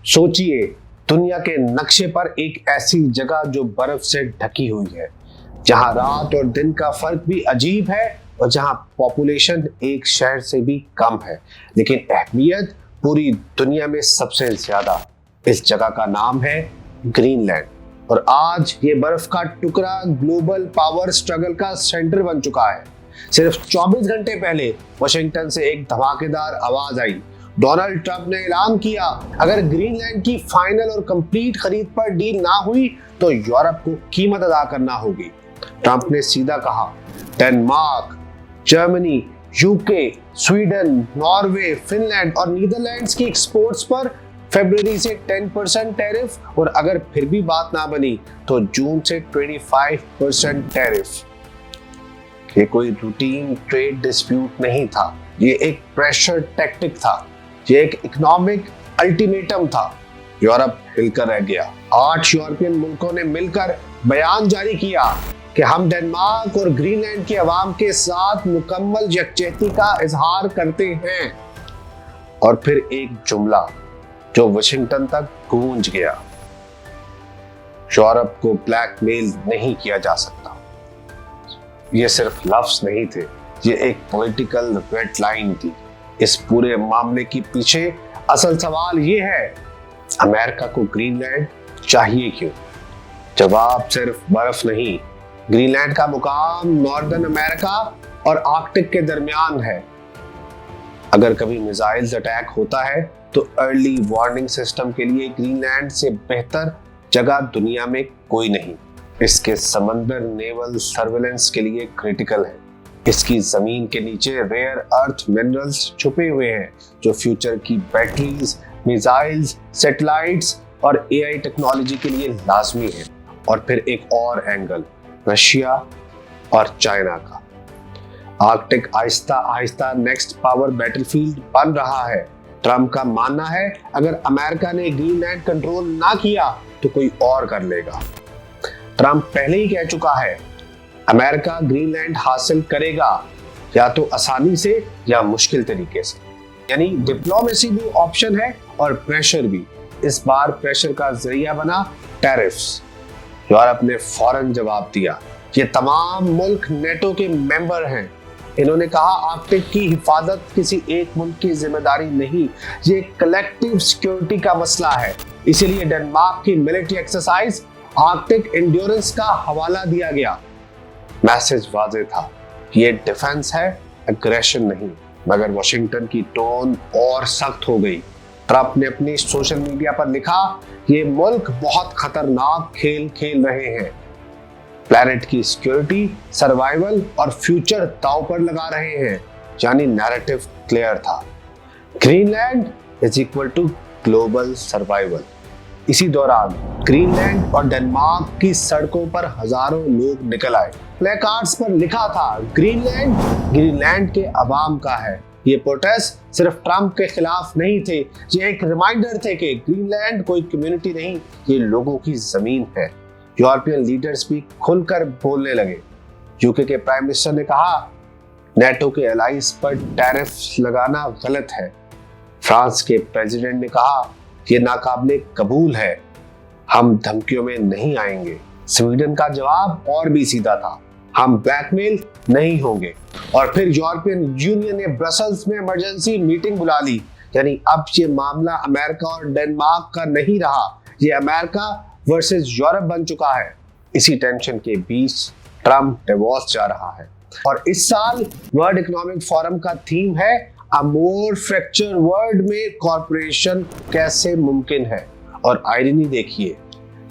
सोचिए, दुनिया के नक्शे पर एक ऐसी जगह जो बर्फ से ढकी हुई है, जहां रात और दिन का फर्क भी अजीब है और जहां पॉपुलेशन एक शहर से भी कम है, लेकिन अहमियत पूरी दुनिया में सबसे ज्यादा। इस जगह का नाम है ग्रीनलैंड और आज ये बर्फ का टुकड़ा ग्लोबल पावर स्ट्रगल का सेंटर बन चुका है। सिर्फ 24 घंटे पहले वाशिंगटन से एक धमाकेदार आवाज आई। डोनाल्ड ट्रंप ने ऐलान किया, अगर ग्रीनलैंड की फाइनल और कंप्लीट खरीद पर डील ना हुई तो यूरोप को कीमत अदा करना होगी। ट्रंप ने सीधा कहा, Denmark, Germany, UK, Sweden, Norway, Finland और नीदरलैंड्स की एक्सपोर्ट्स पर फरवरी से 10% टैरिफ और अगर फिर भी बात ना बनी तो जून से 25% टैरिफ। ये कोई रूटीन ट्रेड डिस्प्यूट नहीं था, ये एक प्रेशर टैक्टिक था, ये एक इकोनॉमिक अल्टीमेटम था। यूरोप हिलकर रह गया। 8 यूरोपियन मुल्कों ने मिलकर बयान जारी किया कि हम डेनमार्क और ग्रीनलैंड के अवाम के साथ मुकम्मल यकजहती का इजहार करते हैं। और फिर एक जुमला जो वाशिंगटन तक गूंज गया, यूरोप को ब्लैकमेल नहीं किया जा सकता। ये सिर्फ लफ्ज नहीं थे, ये एक पॉलिटिकल रेड लाइन थी। इस पूरे मामले के पीछे असल सवाल ये है, अमेरिका को ग्रीनलैंड चाहिए क्यों? जवाब सिर्फ बर्फ नहीं, ग्रीनलैंड का मुकाम नॉर्दर्न अमेरिका और आर्कटिक के दरमियान है। अगर कभी मिसाइल्स अटैक होता है तो अर्ली वार्निंग सिस्टम के लिए ग्रीनलैंड से बेहतर जगह दुनिया में कोई नहीं। इसके समंदर नेवल सर्वेलेंस के लिए क्रिटिकल है। इसकी जमीन के नीचे रेयर अर्थ मिनरल्स छुपे हुए हैं जो फ्यूचर की बैटरीज, मिसाइल्स, सैटेलाइट्स और एआई टेक्नोलॉजी के लिए लाजमी है। और फिर एक और एंगल, रशिया और चाइना का। Arctic Aahista Aahista next power battlefield बन रहा है। ट्रंप का मानना है, अगर अमेरिका ने ग्रीनलैंड कंट्रोल ना किया तो कोई और कर लेगा। ट्रंप पहले ही कह चुका है, अमेरिका ग्रीनलैंड हासिल करेगा या तो आसानी से या मुश्किल तरीके से। यानी डिप्लोमेसी भी ऑप्शन है और प्रेशर भी। इस बार प्रेशर का जरिया बना टैरिफ्स। यूरोप ने फौरन जवाब दिया। ये तमाम मुल्क नेटो के मेंबर हैं। इन्होंने कहा, आर्कटिक की हिफाजत किसी एक मुल्क की जिम्मेदारी नहीं, ये कलेक्टिव सिक्योरिटी का मसला है। इसीलिए डेनमार्क की मिलिट्री एक्सरसाइज आर्कटिक एंड्योरेंस का हवाला दिया गया। मैसेज वाज़ेह था, ये डिफेंस है, एग्रेशन नहीं। मगर वाशिंगटन की टोन और सख्त हो गई। ट्रंप ने अपनी सोशल मीडिया पर लिखा, ये मुल्क बहुत खतरनाक खेल खेल रहे हैं। प्लैनेट की सिक्योरिटी, सर्वाइवल और फ्यूचर दांव पर लगा रहे हैं। यानी नैरेटिव क्लियर था, Greenland is equal to global survival. इसी दौरान ग्रीनलैंड और डेनमार्क की सड़कों पर हजारों लोग निकल आए। प्लेकार्ड्स पर लिखा था, ग्रीनलैंड ग्रीनलैंड के अवाम का है। ये प्रोटेस्ट सिर्फ ट्रंप के खिलाफ नहीं थे, ये एक रिमाइंडर थे कि ग्रीनलैंड कोई कम्युनिटी नहीं, ये लोगों की जमीन है। यूरोपियन लीडर्स भी खुलकर बोलने लगे। यूके के प्राइम मिनिस्टर ने कहा, नेटो के एलाइज पर टैरिफ लगाना गलत है। फ्रांस के प्रेसिडेंट ने कहा, ये नाकाबिले कबूल है, हम धमकियों में नहीं आएंगे। स्वीडन का जवाब और भी सीधा था, हम ब्लैकमेल नहीं होंगे। और फिर यूरोपियन यूनियन ने ब्रसल्स में इमरजेंसी मीटिंग बुला ली। यानी अब ये मामला अमेरिका और डेनमार्क का नहीं रहा, ये अमेरिका वर्सेस यूरोप बन चुका है। इसी टेंशन के बीच ट्रंप डिवोर्स जा रहा है। और इस साल वर्ल्ड इकोनॉमिक फोरम का थीम है, अ मोर फ्रैक्चर वर्ल्ड में कॉर्पोरेशन कैसे मुमकिन है। और आयरनी देखिए,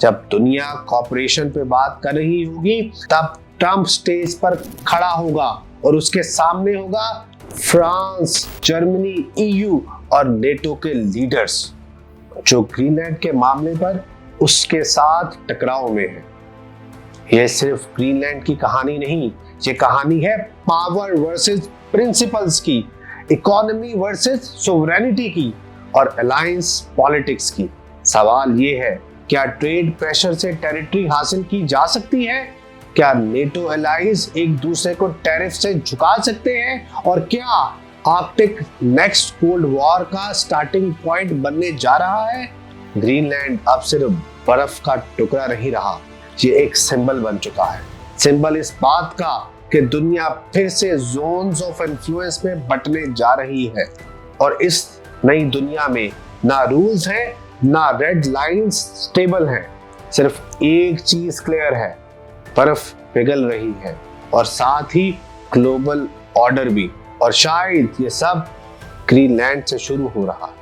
जब दुनिया कॉर्पोरेशन पे बात कर रही होगी तब ट्रंप स्टेज पर खड़ा होगा और उसके सामने होगा फ्रांस, जर्मनी, ईयू और नेटो के लीडर्स जो ग्रीनलैंड के मामले पर उसके साथ टकराव में है। यह सिर्फ ग्रीनलैंड की कहानी नहीं, ये कहानी है पावर वर्सेस प्रिंसिपल्स की, इकोनॉमी वर्सेस सोवरेनिटी की और अलायंस पॉलिटिक्स की। सवाल ये है, क्या ट्रेड प्रेशर से टेरिटरी हासिल की जा सकती है? क्या नेटो अलाइज एक दूसरे को टैरिफ से झुका सकते हैं? और क्या आर्कटिक नेक्स्ट कोल्ड वॉर का स्टार्टिंग पॉइंट बनने जा रहा है? ग्रीनलैंड अब सिर्फ बर्फ का टुकड़ा नहीं रहा, ये एक सिंबल बन चुका है। सिंबल इस बात का कि दुनिया फिर से जोन्स ऑफ इन्फ्लुएंस में बंटने जा रही है, और इस नई दुनिया में ना रूल्स हैं, ना रेड लाइंस स्टेबल हैं। सिर्फ एक चीज क्लियर है, बर्फ पिघल रही है और साथ ही ग्लोबल ऑर्डर भी, और शायद ये सब ग्रीनलैंड से शुरू हो रहा है।